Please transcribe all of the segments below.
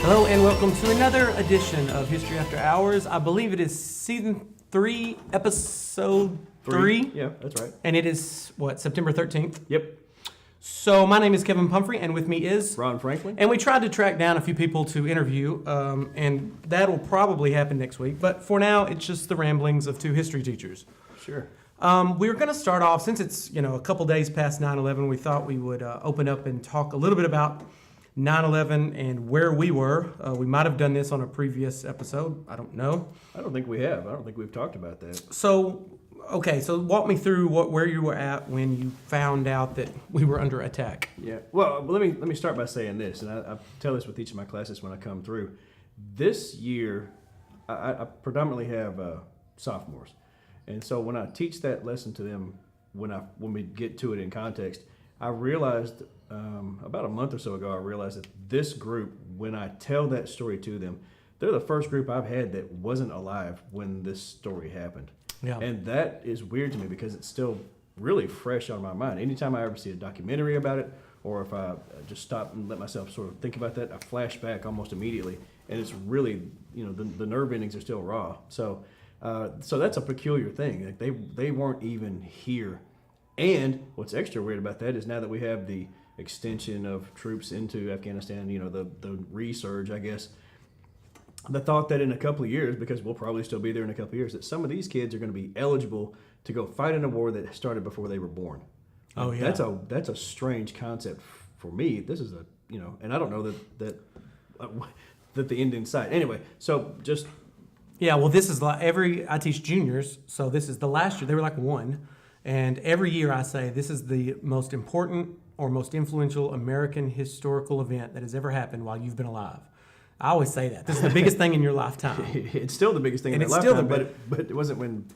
Hello and welcome to another edition of History After Hours. I believe it is season 3, episode 3. Yeah, that's right. And it is, September 13th? Yep. So my name is Kevin Pumphrey, and with me is Ron Franklin. And we tried to track down a few people to interview, and that'll probably happen next week. But for now, it's just the ramblings of two history teachers. Sure. We were going to start off, since it's a couple days past 9/11, we thought we would open up and talk a little bit about 9/11 and where we were. We might have done this on a previous episode. I don't know. I don't think we have. I don't think we've talked about that. So walk me through where you were at when you found out that we were under attack. Yeah. Well, let me start by saying this, and I tell this with each of my classes when I come through. This year, I predominantly have sophomores, and so when I teach that lesson to them, when we get to it in context, I realized about a month or so ago, I realized that this group, when I tell that story to them, they're the first group I've had that wasn't alive when this story happened. Yeah. And that is weird to me because it's still really fresh on my mind. Anytime I ever see a documentary about it, or if I just stop and let myself sort of think about that, I flash back almost immediately. And it's really, the nerve endings are still raw. So that's a peculiar thing. Like they weren't even here. And what's extra weird about that is now that we have the extension of troops into Afghanistan, the resurge, I guess, the thought that in a couple of years, because we'll probably still be there in a couple of years, that some of these kids are going to be eligible to go fight in a war that started before they were born. Oh, yeah. That's a strange concept for me. This is and I don't know that the end in sight. Anyway, so just... Yeah, well, this is like I teach juniors, so this is the last year. They were like 1. And every year I say this is the most important or most influential American historical event that has ever happened while you've been alive. I always say that. This is the biggest thing in your lifetime. It's still the biggest thing in your my lifetime, but it wasn't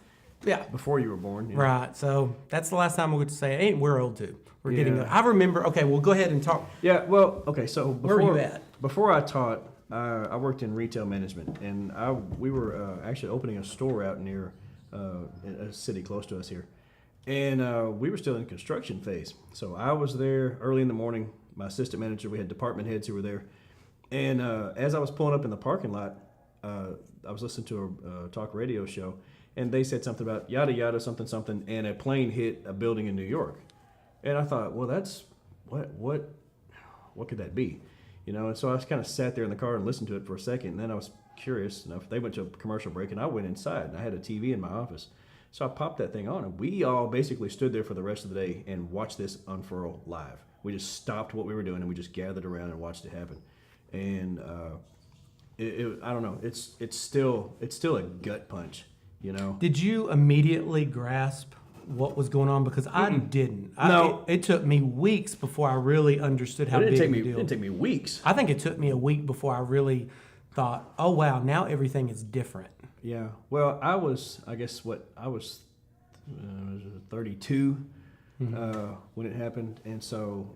before you were born. Right. So that's the last time we would say it. Hey, we're old too. We're getting old. Yeah. I remember, okay, well, go ahead and talk. Yeah, well, okay, so where were you at? Before I taught, I worked in retail management, and we were actually opening a store out near a city close to us here. And we were still in construction phase. So I was there early in the morning. My assistant manager, we had department heads who were there. And as I was pulling up in the parking lot, I was listening to a talk radio show, and they said something about yada yada something something, and a plane hit a building in New York. And I thought, well, that's what could that be? And so I just kind of sat there in the car and listened to it for a second, and then I was curious enough. They went to a commercial break, and I went inside, and I had a TV in my office. So I popped that thing on, and we all basically stood there for the rest of the day and watched this unfurl live. We just stopped what we were doing, and we just gathered around and watched it happen. And I don't know. It's still a gut punch, Did you immediately grasp what was going on? Because I didn't. No. It took me weeks before I really understood how big the deal. It didn't take me weeks. I think it took me a week before I really thought, oh, wow, now everything is different. Yeah. Well, I was 32 when it happened, and so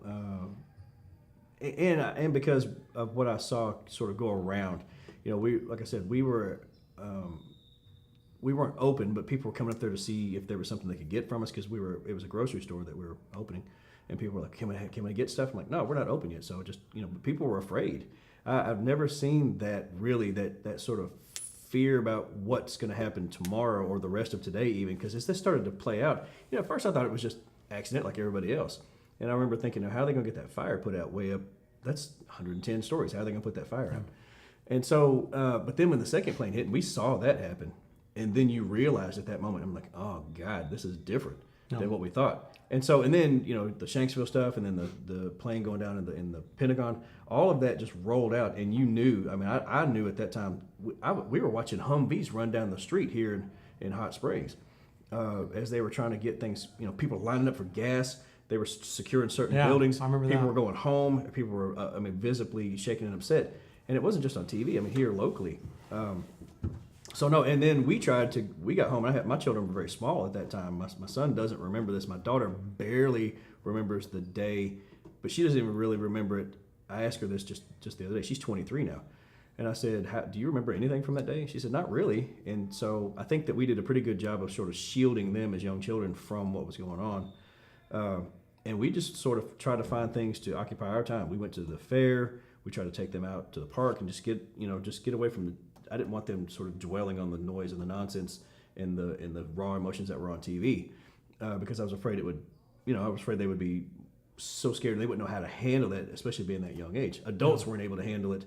and because of what I saw sort of go around, like I said, we weren't open, but people were coming up there to see if there was something they could get from us because it was a grocery store that we were opening, and people were like, can I get stuff? I'm like, no, we're not open yet. So just people were afraid. I've never seen that sort of fear about what's going to happen tomorrow or the rest of today, even, because as this started to play out, at first I thought it was just accident like everybody else. And I remember thinking, how are they going to get that fire put out way up? That's 110 stories. How are they going to put that fire out? And so, but then when the second plane hit, and we saw that happen, and then you realize at that moment, I'm like, oh God, this is different than what we thought. And so, and then, the Shanksville stuff, and then the plane going down in the Pentagon, all of that just rolled out, and you knew, I knew at that time, we were watching Humvees run down the street here in Hot Springs as they were trying to get things, people lining up for gas. They were securing certain buildings. I remember people that. were going home. People were, visibly shaken and upset. And it wasn't just on TV. Here locally. So no, and then we got home. My children were very small at that time. My son doesn't remember this. My daughter barely remembers the day, but she doesn't even really remember it. I asked her this just the other day. She's 23 now. And I said, do you remember anything from that day? She said, not really. And so I think that we did a pretty good job of sort of shielding them as young children from what was going on. And we just sort of tried to find things to occupy our time. We went to the fair. We tried to take them out to the park and just get away from I didn't want them sort of dwelling on the noise and the nonsense and the raw emotions that were on TV, because I was afraid I was afraid they would be so scared they wouldn't know how to handle it, especially being that young age. Adults weren't able to handle it.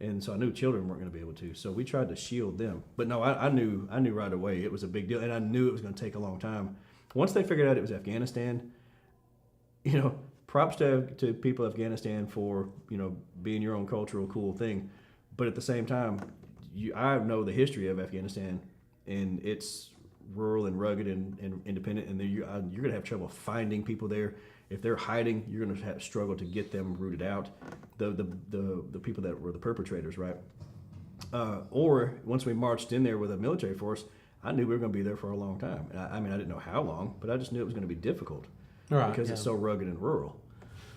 And so I knew children weren't going to be able to. So we tried to shield them. But no, I knew right away it was a big deal. And I knew it was going to take a long time. Once they figured out it was Afghanistan, props to people of Afghanistan for, being your own cultural cool thing. But at the same time, I know the history of Afghanistan, and it's rural and rugged and independent. And you're going to have trouble finding people there. If they're hiding, you're going to struggle to get them rooted out. The people that were the perpetrators, right? Or once we marched in there with a military force, I knew we were going to be there for a long time. I mean, I didn't know how long, but I just knew it was going to be difficult because it's so rugged and rural.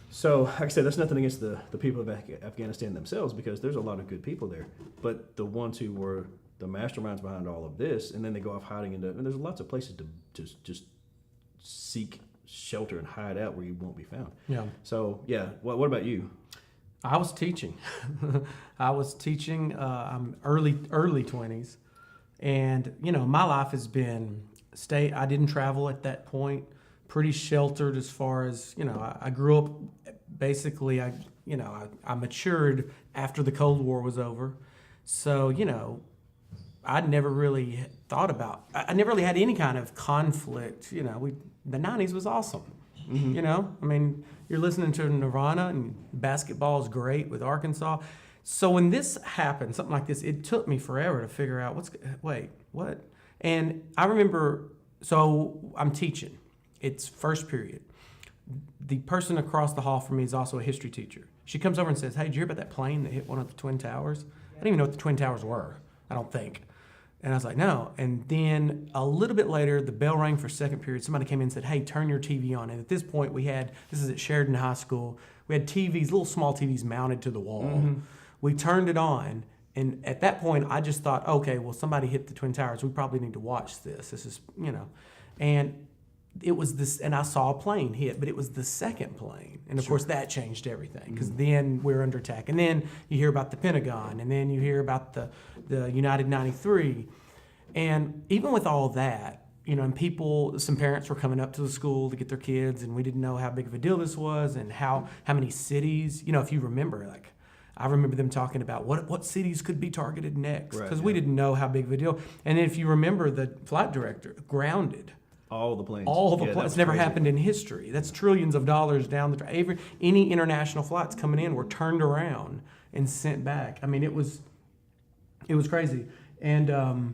So, like I said, that's nothing against the people of Afghanistan themselves, because there's a lot of good people there. But the ones who were the masterminds behind all of this, and then they go off hiding and there's lots of places to just seek shelter and hide out where you won't be found. Yeah. So, yeah. What about you? I was teaching. I'm early 20s. And, my life has been I didn't travel at that point, pretty sheltered as far as, I grew up basically, I matured after the Cold War was over. So, I'd never really I never really had any kind of conflict. The 90s was awesome. I mean, you're listening to Nirvana and basketball is great with Arkansas. So when this happened, something like this, it took me forever to figure out what? And I remember, so I'm teaching. It's first period. The person across the hall from me is also a history teacher. She comes over and says, hey, did you hear about that plane that hit one of the Twin Towers? I didn't even know what the Twin Towers were, I don't think. And I was like, no. And then a little bit later, the bell rang for second period. Somebody came in and said, hey, this your TV on. And at this point, this is at Sheridan High School, we had TVs, little small TVs mounted to the wall. Mm-hmm. We turned it on. And at that point, I just thought, okay, well, somebody hit the Twin Towers. We probably need to watch this. This is, And it was this, and I saw a plane hit, but it was the second plane. And of course, that changed everything, because then we're under attack. And then you hear about the Pentagon, and then you hear about the United 93. And even with all that, and some parents were coming up to the school to get their kids, and we didn't know how big of a deal this was and how many cities, if you remember, I remember them talking about what cities could be targeted next, because we didn't know how big of a deal. And if you remember, the flight director grounded all the planes. It's never happened in history. That's trillions of dollars down the track. Any international flights coming in were turned around and sent back. I mean, it was crazy. And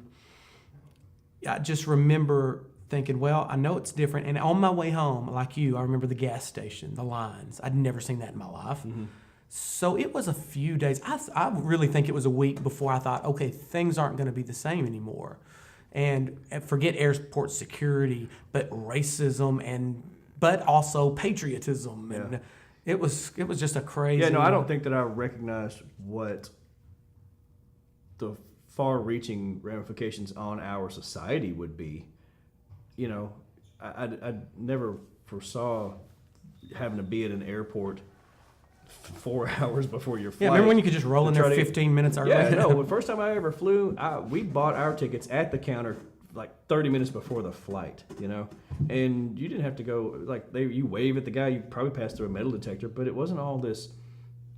I just remember thinking, well, I know it's different. And on my way home, like you, I remember the gas station, the lines. I'd never seen that in my life. Mm-hmm. So it was a few days. I really think it was a week before I thought, okay, things aren't going to be the same anymore. And forget airport security, but racism but also patriotism. Yeah. And it was just a crazy. Yeah, no, I don't think that I recognized what the far-reaching ramifications on our society would be. I never foresaw having to be at an airport 4 hours before your flight. Yeah, remember when you could just roll in there 15 minutes early? Yeah, no. The first time I ever flew, we bought our tickets at the counter like 30 minutes before the flight, and you didn't have to go, you wave at the guy, you probably passed through a metal detector, but it wasn't all this,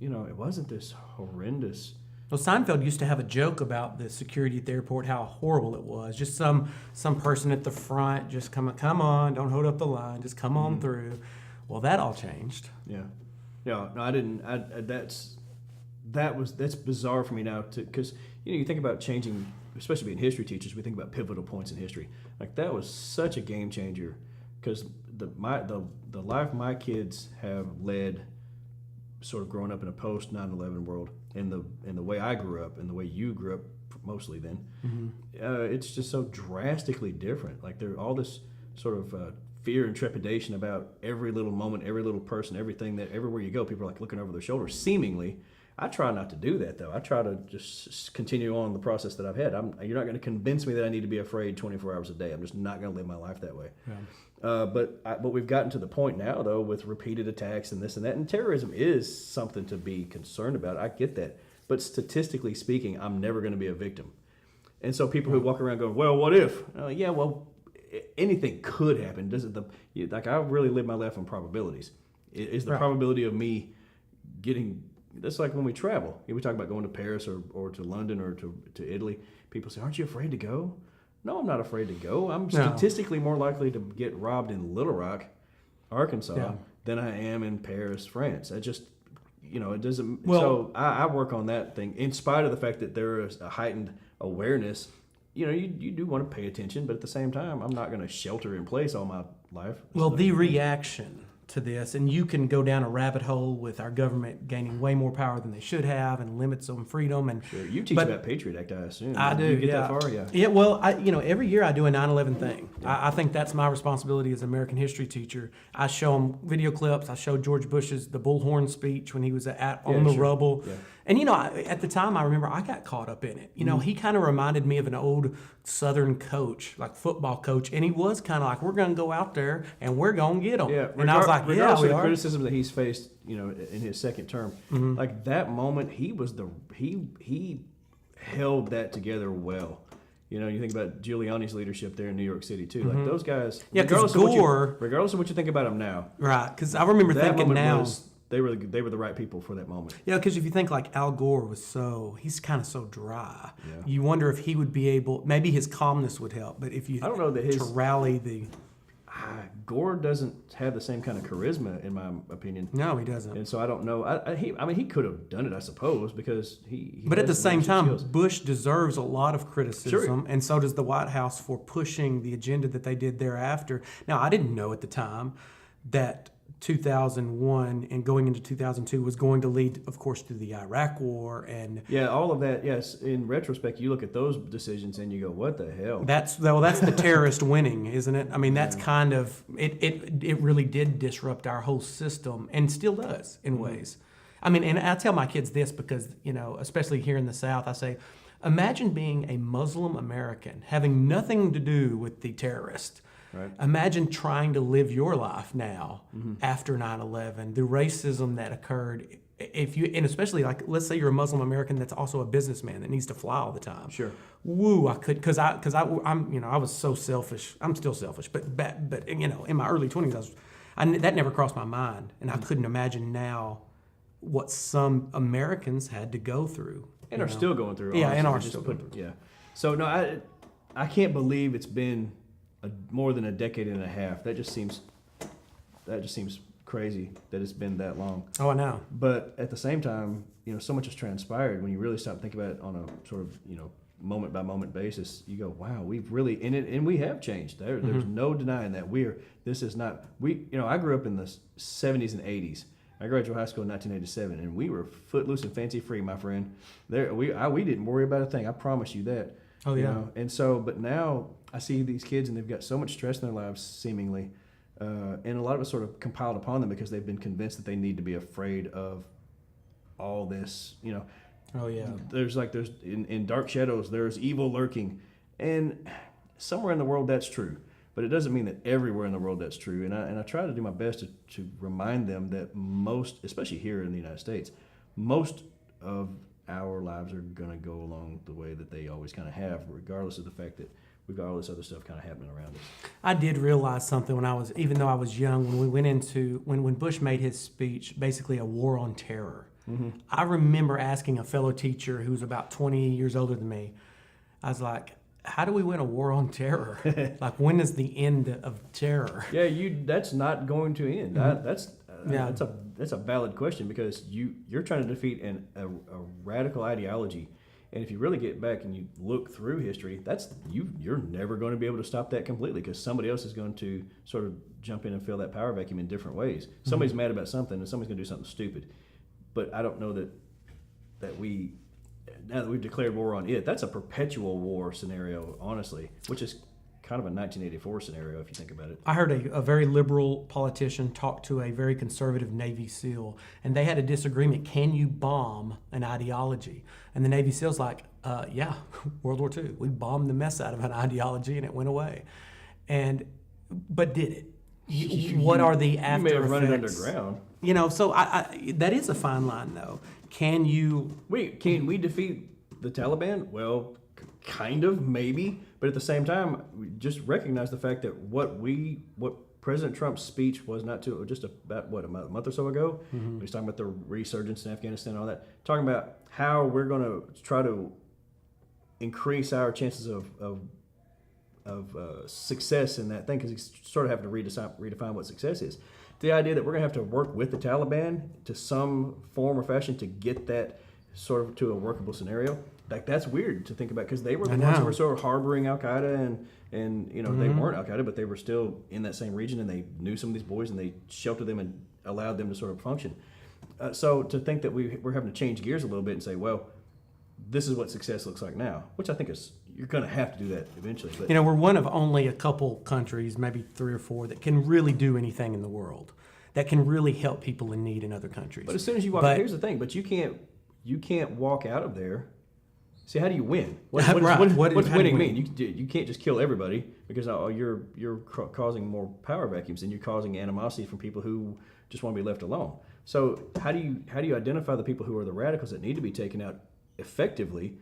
it wasn't this horrendous. Well, Seinfeld used to have a joke about the security at the airport, how horrible it was. Just some person at the front, just come on, don't hold up the line, just come on through. Well, that all changed. Yeah. No, I didn't. That's bizarre for me now, because you think about changing, especially being history teachers. We think about pivotal points in history. That was such a game changer, because the life my kids have led, sort of growing up in a post 9/11 world, and the way I grew up and the way you grew up mostly then, it's just so drastically different. There's all this sort of fear and trepidation about every little moment, every little person, everything, that everywhere you go, people are looking over their shoulders, seemingly. I try not to do that, though. I try to just continue on the process that I've had. You're not going to convince me that I need to be afraid 24 hours a day. I'm just not going to live my life that way. Yeah. But we've gotten to the point now, though, with repeated attacks and this and that. And terrorism is something to be concerned about. I get that. But statistically speaking, I'm never going to be a victim. And so people who walk around going, well, what if? Yeah, well, anything could happen. Like, I really live my life on probabilities. Is the probability of me getting... That's like when we travel. We talk about going to Paris or to London or to Italy. People say, aren't you afraid to go? No, I'm not afraid to go. I'm statistically more likely to get robbed in Little Rock, Arkansas, than I am in Paris, France. I just, it doesn't... So I work on that thing in spite of the fact that there is a heightened awareness. You do want to pay attention, but at the same time, I'm not going to shelter in place all my life. Well, the reaction to this, and you can go down a rabbit hole with our government gaining way more power than they should have and limits on freedom. And sure, you teach about Patriot Act, I assume. I do. You get that far, yeah. Yeah. Well, every year I do a 9/11 thing. Yeah. I think that's my responsibility as an American history teacher. I show them video clips. I showed George Bush's the Bullhorn speech when he was on the rubble. Yeah. And at the time, I remember I got caught up in it. He kind of reminded me of an old Southern coach, like football coach, and he was kind of like, "We're going to go out there and we're going to get them." Yeah, and I was like, regardless "Yeah, we of the are." criticism that he's faced, in his second term, like that moment, he held that together well. You think about Giuliani's leadership there in New York City too. Like those guys, regardless of what you think about him now, right? Because I remember thinking now. They were the right people for that moment. Yeah, because if you think like Al Gore he's kind of so dry. Yeah. You wonder if he would be able, maybe his calmness would help, but if you, I don't know that to rally the... Gore doesn't have the same kind of charisma, in my opinion. No, he doesn't. And so I don't know. He could have done it, I suppose, because he But at the same time, skills. Bush deserves a lot of criticism, Sure. and so does the White House for pushing the agenda that they did thereafter. Now, I didn't know at the time that 2001 and going into 2002 was going to lead, of course, to the Iraq War and all of that. Yes, in retrospect, you look at those decisions and you go, "What the hell?" That's the terrorist winning, isn't it? I mean, that's kind of it. Really did disrupt our whole system and still does in ways. I mean, and I tell my kids this because especially here in the South, I say, imagine being a Muslim American having nothing to do with the terrorist. Right. Imagine trying to live your life now after 9/11, the racism that occurred. And especially like, let's say you're a Muslim American that's also a businessman that needs to fly all the time. Sure. Woo, I could, because I'm I was so selfish. I'm still selfish, but in my early 20s, that never crossed my mind, and I couldn't imagine now what some Americans had to go through and are still going through. Yeah, honestly. and are still going through. Yeah. So no, I can't believe it's been more than a decade and a half. That just seems crazy that it's been that long. Oh, I know. But at the same time, so much has transpired. When you really stop thinking about it on a sort of moment by moment basis, you go, wow, we've really and we have changed. There's no denying that this is not I grew up in the 70s and 80s. I graduated high school in 1987, and we were footloose and fancy free, my friend. We didn't worry about a thing. I promise you that. Oh yeah. And so, but now I see these kids, and they've got so much stress in their lives, seemingly, and a lot of it's sort of compiled upon them because they've been convinced that they need to be afraid of all this. Oh yeah. There's in dark shadows, there's evil lurking, and somewhere in the world that's true. But it doesn't mean that everywhere in the world that's true. And I try to do my best to remind them that most, especially here in the United States, most of our lives are going to go along the way that they always kind of have, regardless of the fact that we've got all this other stuff kind of happening around us. I did realize something even though I was young, when we went into, when Bush made his speech, basically a war on terror. Mm-hmm. I remember asking a fellow teacher who's about 20 years older than me, I was like, how do we win a war on terror? Like, when is the end of terror? Yeah, that's not going to end. Mm-hmm. That's a valid question, because you're trying to defeat a radical ideology, and if you really get back and you look through history, you're never going to be able to stop that completely, because somebody else is going to sort of jump in and fill that power vacuum in different ways. Somebody's mad about something, and somebody's going to do something stupid. But I don't know that now that we've declared war on it, that's a perpetual war scenario, honestly, which is kind of a 1984 scenario if you think about it. I heard a very liberal politician talk to a very conservative Navy SEAL, and they had a disagreement. Can you bomb an ideology? And the Navy SEAL's like, yeah, World War II. We bombed the mess out of an ideology, and it went away. But did it? What are the after effects? You may have run it effects? underground. You know, so that is a fine line, though. Can we defeat the Taliban? Well, kind of, maybe. But at the same time, we just recognize the fact that what President Trump's speech was just about a month or so ago. Mm-hmm. He was talking about the resurgence in Afghanistan and all that. Talking about how we're going to try to increase our chances of success in that thing, because he's sort of having to redefine what success is. The idea that we're going to have to work with the Taliban to some form or fashion to get that sort of to a workable scenario, like that's weird to think about, because they were the ones who were sort of harboring Al Qaeda and you know they weren't Al Qaeda, but they were still in that same region, and they knew some of these boys and they sheltered them and allowed them to sort of function. So to think that we're having to change gears a little bit and say, well, this is what success looks like now, which I think is, you're going to have to do that eventually. But, you know, we're one of only a couple countries, maybe 3 or 4, that can really do anything in the world, that can really help people in need in other countries. But as soon as you walk, here's the thing, but you can't walk out of there. See, how do you win? What does winning mean? You can't just kill everybody, because you're causing more power vacuums, and you're causing animosity from people who just want to be left alone. So how do you identify the people who are the radicals that need to be taken out effectively,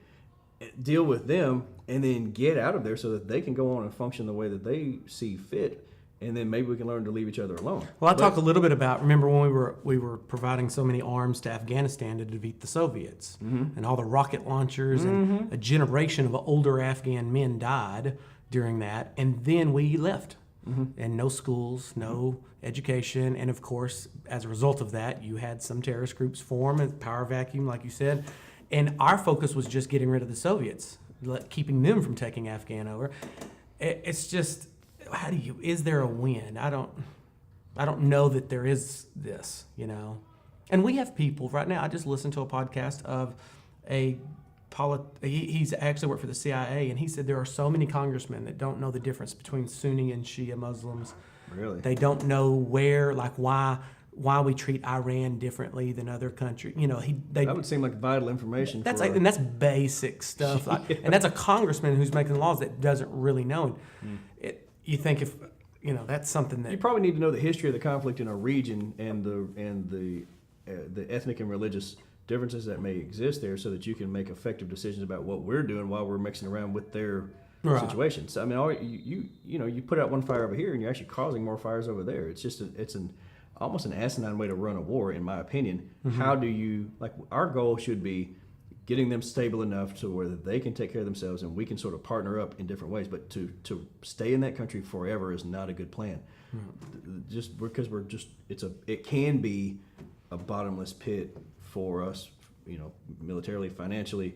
deal with them, and then get out of there so that they can go on and function the way that they see fit, and then maybe we can learn to leave each other alone. Well, talk a little bit about, remember when we were providing so many arms to Afghanistan to defeat the Soviets, and all the rocket launchers, and a generation of older Afghan men died during that, and then we left. And no schools, no education, and of course, as a result of that, you had some terrorist groups form, and power vacuum, like you said. And our focus was just getting rid of the Soviets, keeping them from taking Afghan over. It's just, is there a win? I don't know that there is this, you know. And we have people right now. I just listened to a podcast of he's actually worked for the CIA, and he said there are so many congressmen that don't know the difference between Sunni and Shia Muslims. Really? They don't know why we treat Iran differently than other countries. You know, that would seem like vital information. And that's basic stuff. Yeah. And that's a congressman who's making the laws that doesn't really know. You think if, you know, that's something that you probably need to know the history of the conflict in a region and the ethnic and religious differences that may exist there, so that you can make effective decisions about what we're doing while we're mixing around with their situation. So I mean, you put out one fire over here, and you're actually causing more fires over there. It's just almost an asinine way to run a war, in my opinion. How do you, our goal should be getting them stable enough to where they can take care of themselves, and we can sort of partner up in different ways. But to stay in that country forever is not a good plan. Just because it can be a bottomless pit for us, you know, militarily, financially,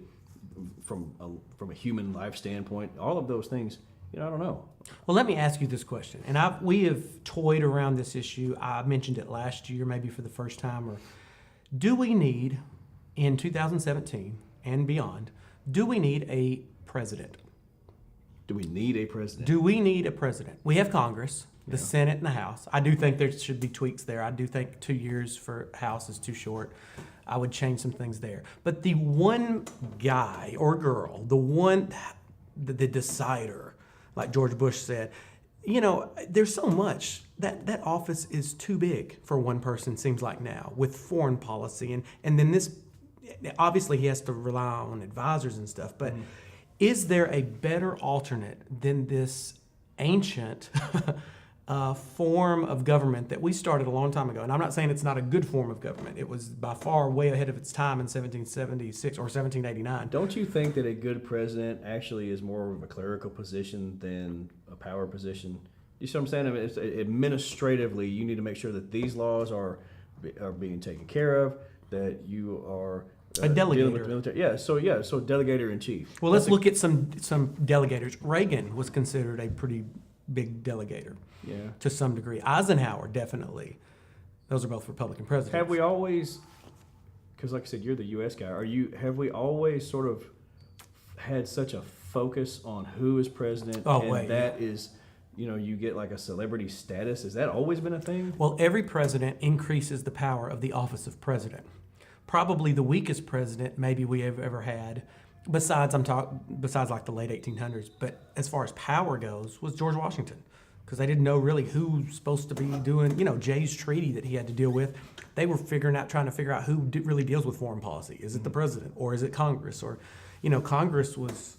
from a human life standpoint. All of those things, you know, I don't know. Well, let me ask you this question, and we have toyed around this issue. I mentioned it last year, maybe for the first time. Do we need, in 2017 and beyond, do we need a president? Do we need a president? Do we need a president? We have Congress, the Senate, and the House. I do think there should be tweaks there. I do think 2 years for House is too short. I would change some things there. But the one guy or girl, the decider, like George Bush said, you know, there's so much that office is too big for one person, seems like now, with foreign policy. And then this, obviously he has to rely on advisors and stuff, but is there a better alternate than this ancient form of government that we started a long time ago? And I'm not saying it's not a good form of government. It was by far way ahead of its time in 1776 or 1789. Don't you think that a good president actually is more of a clerical position than a power position? You see what I'm saying? I mean, it's, administratively, you need to make sure that these laws are being taken care of, that you are a delegator. Dealing with the military. So delegator in chief. Well, let's look at some delegators. Reagan was considered a pretty big delegator. Yeah. To some degree. Eisenhower, definitely. Those are both Republican presidents. Have we always, because like I said, you're the U.S. guy, have we always sort of had such a focus on who is president, that is, you get like a celebrity status. Has that always been a thing? Well, every president increases the power of the office of president. Probably the weakest president maybe we have ever had, besides like the late 1800s, but as far as power goes, was George Washington. Because they didn't know really who was supposed to be doing, Jay's treaty that he had to deal with. They were trying to figure out who really deals with foreign policy. Is it the president or is it Congress? Or, Congress was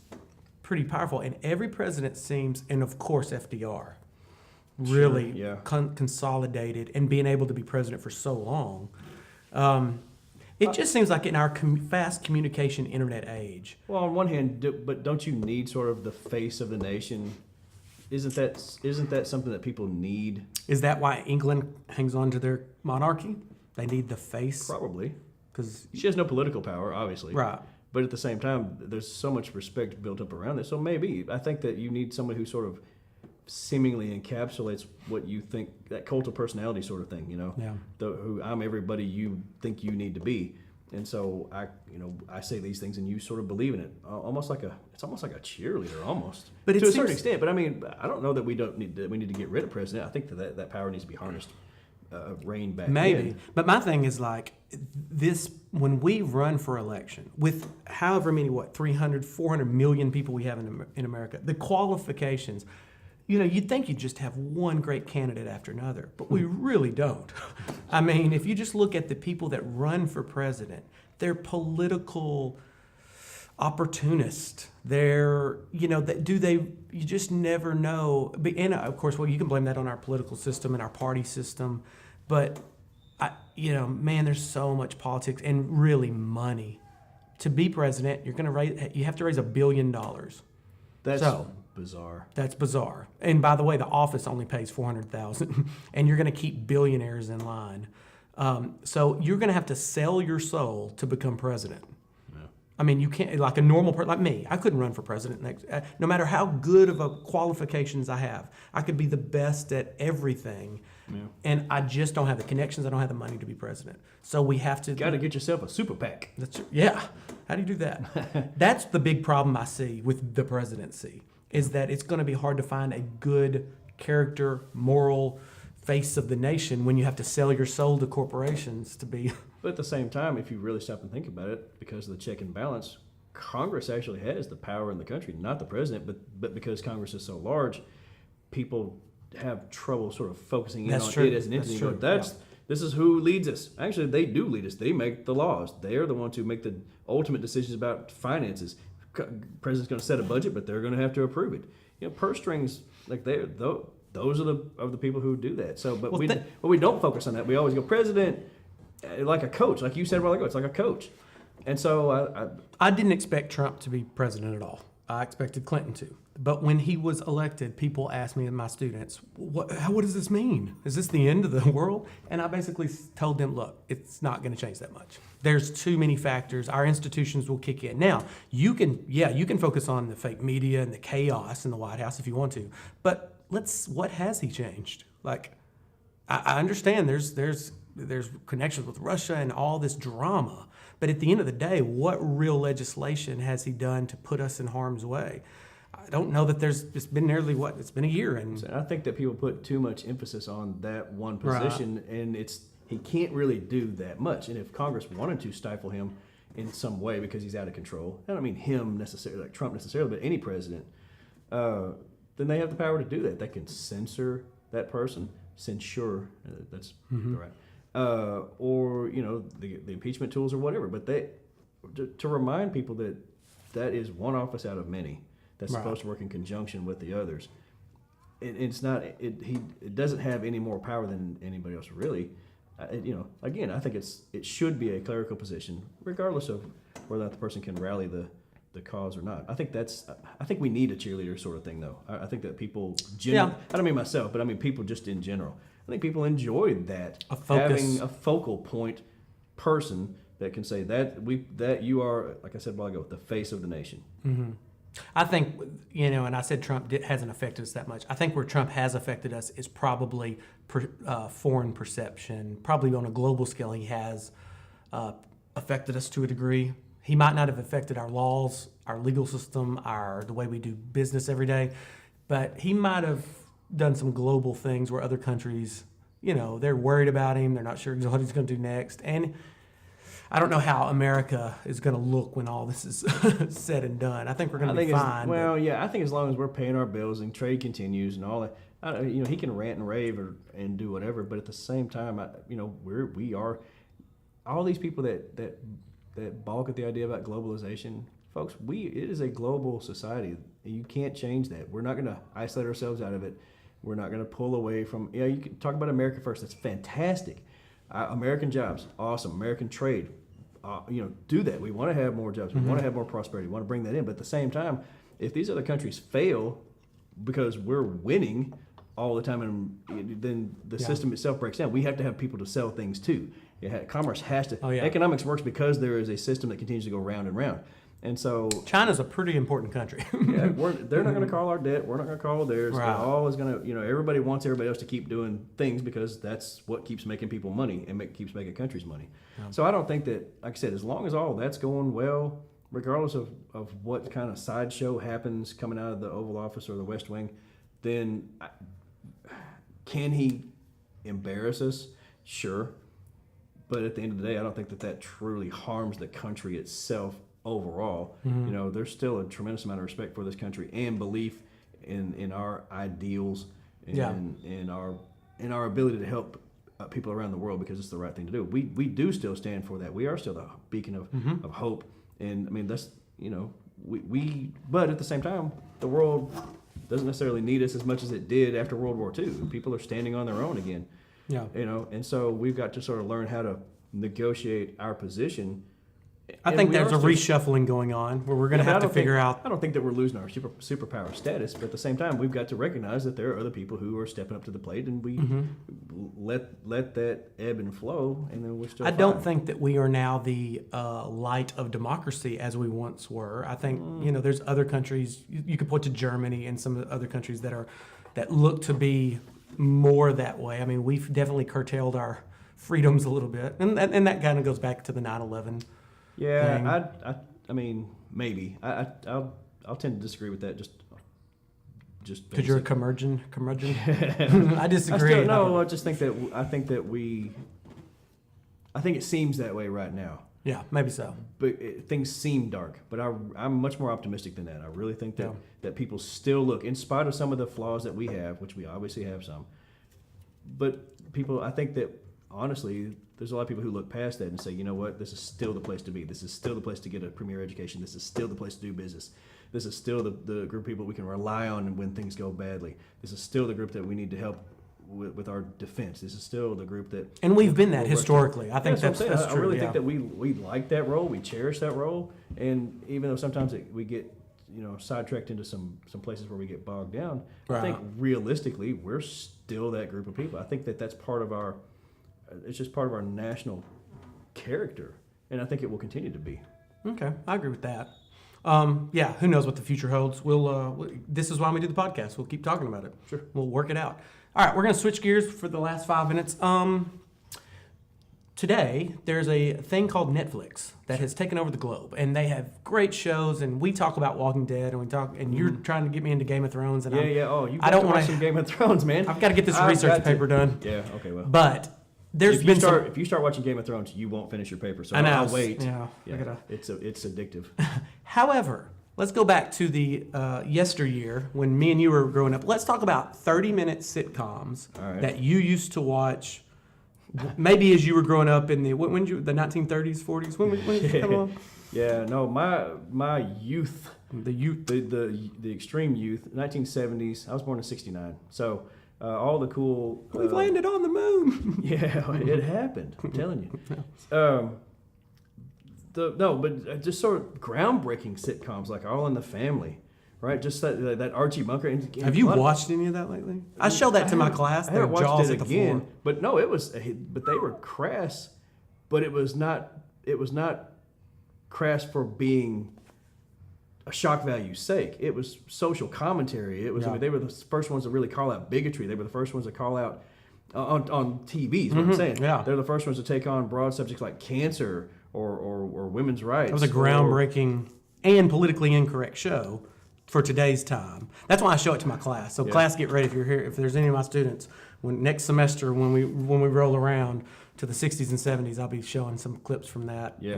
pretty powerful. And every president seems, and of course FDR, really consolidated and being able to be president for so long. It just seems like in our fast communication internet age. Well, on one hand, but don't you need sort of the face of the nation? Isn't that something that people need? Is that why England hangs on to their monarchy? They need the face? Probably. Because she has no political power, obviously. Right. But at the same time, there's so much respect built up around it. So maybe, I think that you need someone who sort of seemingly encapsulates what you think, that cult of personality sort of thing, Yeah. Who I'm everybody you think you need to be. And so I say these things and you sort of believe in it. It's almost like a cheerleader almost. But to a certain extent. But I mean, I don't know that we need to get rid of president. I think that power needs to be harnessed, reined back Maybe. in. But my thing is like this, when we run for election with however many, 300, 400 million people we have in America, the qualifications, you'd think you'd just have one great candidate after another, but we really don't. I mean, if you just look at the people that run for president, they're political opportunists. They're, you just never know. And of course, you can blame that on our political system and our party system, but man, there's so much politics and really money. To be president, you have to raise $1 billion. That's bizarre. That's bizarre. And by the way, the office only pays $400,000, and you're going to keep billionaires in line. So you're going to have to sell your soul to become president. Yeah. I mean, you can't, like a normal person like me, I couldn't run for president. No matter how good of a qualifications I have, I could be the best at everything, and I just don't have the connections. I don't have the money to be president. So we have to. Got to get yourself a super PAC. How do you do that? That's the big problem I see with the presidency. Is that it's going to be hard to find a good character, moral face of the nation when you have to sell your soul to corporations to be. But at the same time, if you really stop and think about it, because of the check and balance, Congress actually has the power in the country, not the president, but because Congress is so large, people have trouble sort of focusing in on it as an entity. This is who leads us. Actually, they do lead us. They make the laws. They are the ones who make the ultimate decisions about finances. President's going to set a budget, but they're going to have to approve it. Purse strings, like those are the people who do that. So, but we don't focus on that. We always go president, like a coach, like you said a while ago. It's like a coach, and so I didn't expect Trump to be president at all. I expected Clinton to. But when he was elected, people asked me and my students, what does this mean? Is this the end of the world? And I basically told them, look, it's not going to change that much. There's too many factors. Our institutions will kick in. Now, you can focus on the fake media and the chaos in the White House if you want to. But what has he changed? Like, I understand there's connections with Russia and all this drama. But at the end of the day, what real legislation has he done to put us in harm's way? I don't know that it's been nearly it's been a year. And so I think that people put too much emphasis on that one position, right. And he can't really do that much. And if Congress wanted to stifle him in some way because he's out of control, I don't mean him necessarily, like Trump necessarily, but any president, then they have the power to do that. They can censor that person, censure, that's right. Or the impeachment tools or whatever. But to remind people that is one office out of many that's right. supposed to work in conjunction with the others. It's not. It doesn't have any more power than anybody else really. Again, I think it should be a clerical position, regardless of whether or not the person can rally the cause or not. I think we need a cheerleader sort of thing, though. I think that people I don't mean myself, but I mean people just in general. I think people enjoy that, having a focal point person that can say that you are, like I said a while ago, the face of the nation. Mm-hmm. I think, and I said Trump hasn't affected us that much. I think where Trump has affected us is probably foreign perception. Probably on a global scale, he has affected us to a degree. he might not have affected our laws, our legal system, the way we do business every day, but he might have done some global things where other countries, they're worried about him. They're not sure what he's going to do next. And I don't know how America is going to look when all this is said and done. I think we're going to be fine. I think as long as we're paying our bills and trade continues and all that, he can rant and rave and do whatever, but at the same time, we are all these people that balk at the idea about globalization, folks. It is a global society. You can't change that. We're not going to isolate ourselves out of it. We're not going to pull away from. You can talk about America first. That's fantastic. American jobs, awesome. American trade, do that. We want to have more jobs. We want to have more prosperity. We want to bring that in. But at the same time, if these other countries fail because we're winning all the time, and then the system itself breaks down, we have to have people to sell things to. Commerce has to. Economics works because there is a system that continues to go round and round. And so China's a pretty important country. they're not going to call our debt. We're not going to call theirs. Right. They're always going to, everybody wants everybody else to keep doing things because that's what keeps making people money and keeps making countries money. Yeah. So I don't think that, like I said, as long as all that's going well, regardless of what kind of sideshow happens coming out of the Oval Office or the West Wing, then can he embarrass us? Sure. But at the end of the day, I don't think that truly harms the country itself overall. There's still a tremendous amount of respect for this country and belief in our ideals and in our ability to help people around the world because it's the right thing to do. We do still stand for that. We are still the beacon of hope. And I mean, that's, but at the same time, the world doesn't necessarily need us as much as it did after World War II. People are standing on their own again. Yeah. And so we've got to sort of learn how to negotiate our position. I think there's a reshuffling going on where we're going to have to figure out. I don't think that we're losing our superpower status, but at the same time, we've got to recognize that there are other people who are stepping up to the plate, and we let that ebb and flow, and then we're still. I don't think that we are now the light of democracy as we once were. I think there's other countries you could point to Germany and some of the other countries that look to be more that way. I mean, we've definitely curtailed our freedoms a little bit, and that kind of goes back to the 9/11. Yeah, I mean, maybe. I'll tend to disagree with that. Just because you're a curmudgeon. I disagree. I just think that I think it seems that way right now. Yeah, maybe so. But things seem dark. But I'm much more optimistic than that. I really think that people still look, in spite of some of the flaws that we have, which we obviously have some. But people, I think that honestly, there's a lot of people who look past that and say, you know what, this is still the place to be. This is still the place to get a premier education. This is still the place to do business. This is still the group of people we can rely on when things go badly. This is still the group that we need to help with our defense. This is still the group that... And we've been that historically. I think that's true. I really think that we like that role. We cherish that role. And even though sometimes we get sidetracked into some places where we get bogged down, I think realistically we're still that group of people. I think that's part of our... It's just part of our national character, and I think it will continue to be. Okay, I agree with that. Who knows what the future holds? This is why we do the podcast. We'll keep talking about it. Sure. We'll work it out. All right, we're going to switch gears for the last 5 minutes. Today, there's a thing called Netflix that has taken over the globe, and they have great shows, and we talk about Walking Dead, and you're trying to get me into Game of Thrones. And you've got to watch some Game of Thrones, man. I've got to get this research paper done. Yeah, okay, well. But... If you start watching Game of Thrones, you won't finish your paper. So I'll wait. Yeah, it's addictive. However, let's go back to the yesteryear when me and you were growing up. Let's talk about 30-minute sitcoms that you used to watch. Maybe as you were growing up in the 1930s, 40s. When did you come along? Yeah, no, my youth, the extreme youth, 1970s. I was born in '69, so. All the cool... We've landed on the moon. Yeah, it happened. I'm telling you. But just sort of groundbreaking sitcoms like All in the Family, right? Just that Archie Bunker. Have you watched any of that lately? I show that to my class. I haven't watched it again. But no, but they were crass, but it was not crass for being a shock value's sake. It was social commentary. It was. I mean, they were the first ones to really call out bigotry. They were the first ones to call out on TV. Is what I'm saying. Yeah. They're the first ones to take on broad subjects like cancer or women's rights. It was a groundbreaking and politically incorrect show for today's time. That's why I show it to my class. So class, get ready if you're here. If there's any of my students, next semester when we roll around to the 60s and 70s, I'll be showing some clips from that. Yeah.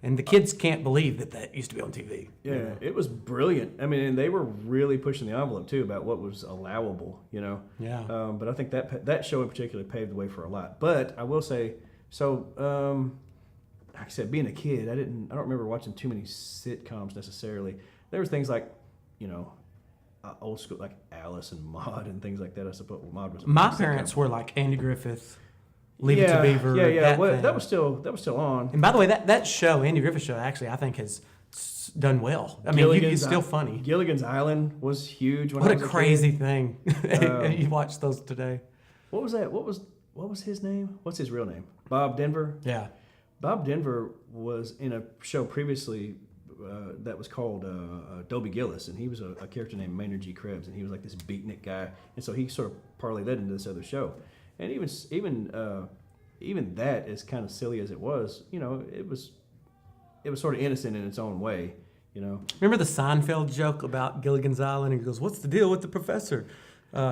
And the kids can't believe that used to be on TV. Yeah, it was brilliant. I mean, and they were really pushing the envelope too about what was allowable, Yeah. But I think that show in particular paved the way for a lot. But I will say, so like I said, being a kid, I don't remember watching too many sitcoms necessarily. There was things like, old school like Alice and Maude and things like that. I suppose Maude was. My parents were like Andy Griffith. Leave It to Beaver. Yeah. That was still on. And by the way, that show, Andy Griffith show, actually, I think has done well. I mean, it's still funny. Gilligan's Island was huge. What a crazy thing! You watch those today. What was that? What was his name? What's his real name? Bob Denver. Yeah. Bob Denver was in a show previously that was called Dobie Gillis, and he was a character named Maynard G. Krebs, and he was like this beatnik guy, and so he sort of parlayed that into this other show. And even that, as kind of silly as it was, it was sort of innocent in its own way, Remember the Seinfeld joke about Gilligan's Island? And he goes, "What's the deal with the professor?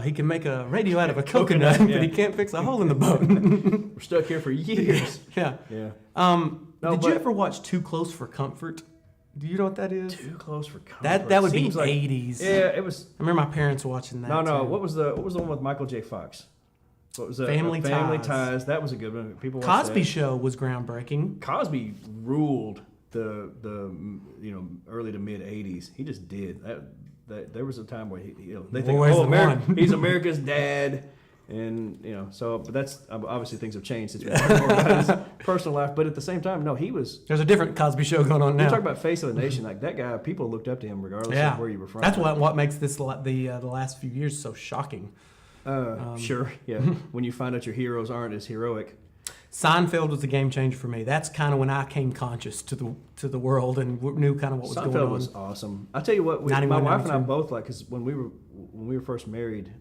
He can make a radio out of a coconut, but he can't fix a hole in the boat." We're stuck here for years. Yeah. Did you ever watch Too Close for Comfort? Do you know what that is? Too Close for Comfort. That would be like, 80s. Yeah, it was. I remember my parents watching that. No. Too. What was the one with Michael J. Fox? What was that? Family Ties. That was a good one. People Cosby Show was groundbreaking. Cosby ruled the early to mid 80s. He just did that. There was a time where they think, he's America's dad, and but that's obviously things have changed since we talked more about his personal life. But at the same time, no, he was. There's a different Cosby Show going on now. You talk about face of the nation, like that guy. People looked up to him regardless of where you were from. That's what makes this the last few years so shocking. Sure, yeah. When you find out your heroes aren't as heroic. Seinfeld was a game changer for me. That's kind of when I came conscious to the world and knew kind of what was going on. Seinfeld was awesome. I tell you what, my wife and I both like, because when we were first married,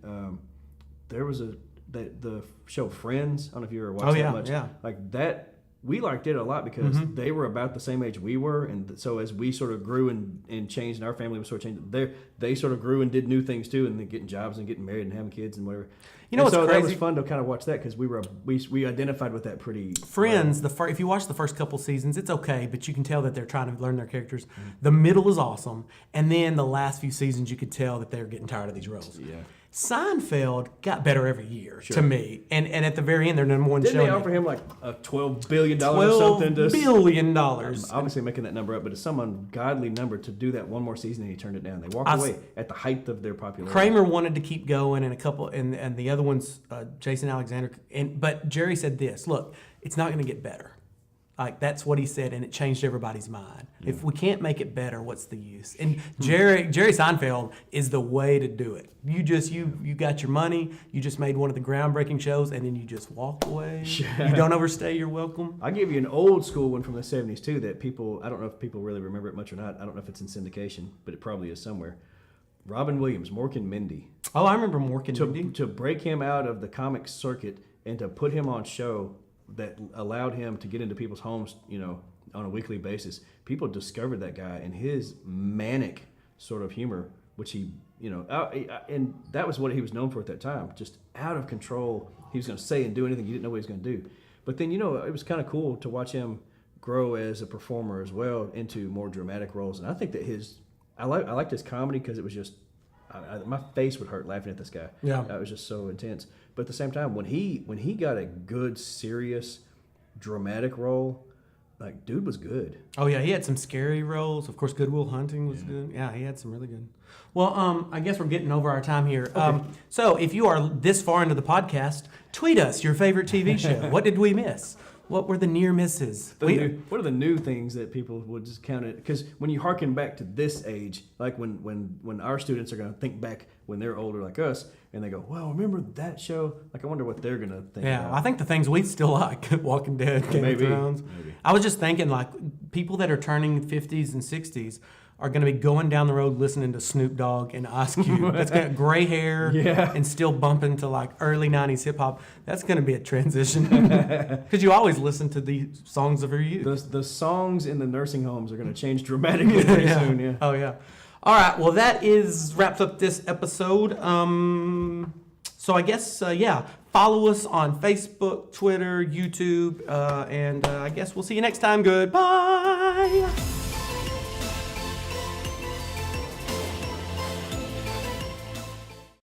there was the show Friends. I don't know if you ever watched that much. Yeah. Like that. We liked it a lot because they were about the same age we were, and so as we sort of grew and changed, and our family was sort of changed, they sort of grew and did new things too, and then getting jobs and getting married and having kids and whatever. What's crazy? That was fun to kind of watch that because we identified with that pretty. Friends, if you watch the first couple seasons, it's okay, but you can tell that they're trying to learn their characters. The middle is awesome, and then the last few seasons, you could tell that they're getting tired of these roles. Yeah. Seinfeld got better every year to me, and at the very end, they're number one show. Didn't they offer him like a $12 billion or something? $12 billion. I'm obviously making that number up, but it's some ungodly number to do that one more season, and he turned it down. They walked away at the height of their popularity. Kramer wanted to keep going, and the other ones, Jason Alexander, but Jerry said this: "Look, it's not going to get better." Like that's what he said, and it changed everybody's mind. Yeah. If we can't make it better, what's the use? And Jerry Seinfeld is the way to do it. You got your money. You just made one of the groundbreaking shows, and then you just walk away. Yeah. You don't overstay your welcome. I'll give you an old school one from the 70s too that I don't know if people really remember it much or not. I don't know if it's in syndication, but it probably is somewhere. Robin Williams, Mork and Mindy. Oh, I remember Mork and Mindy. To break him out of the comic circuit and to put him on show that allowed him to get into people's homes, on a weekly basis. People discovered that guy and his manic sort of humor, which he, and that was what he was known for at that time. Just out of control. He was going to say and do anything. You didn't know what he was going to do. But then, it was kind of cool to watch him grow as a performer as well into more dramatic roles. And I think that I liked his comedy because it was just, my face would hurt laughing at this guy. Yeah, it was just so intense. But at the same time, when he got a good, serious, dramatic role, like dude was good. Oh yeah, he had some scary roles. Of course, Good Will Hunting was good. Yeah, he had some really good. Well, I guess we're getting over our time here. Okay. So if you are this far into the podcast, tweet us your favorite TV show. What did we miss? What were the near misses? What are the new things that people would just count it? Because when you hearken back to this age, like when our students are going to think back when they're older like us, and they go, "Well, remember that show?" Like I wonder what they're going to think. Yeah, about. I think the things we still like, Walking Dead, Game of Thrones. Maybe. I was just thinking, like people that are turning 50s and 60s are going to be going down the road listening to Snoop Dogg and Ice Cube. That's got gray hair and still bumping to like early 90s hip hop. That's going to be a transition. Because you always listen to the songs of your youth. The songs in the nursing homes are going to change dramatically pretty soon. Yeah. Oh, yeah. All right. Well, that wraps up this episode. So I guess, follow us on Facebook, Twitter, YouTube, and I guess we'll see you next time. Goodbye.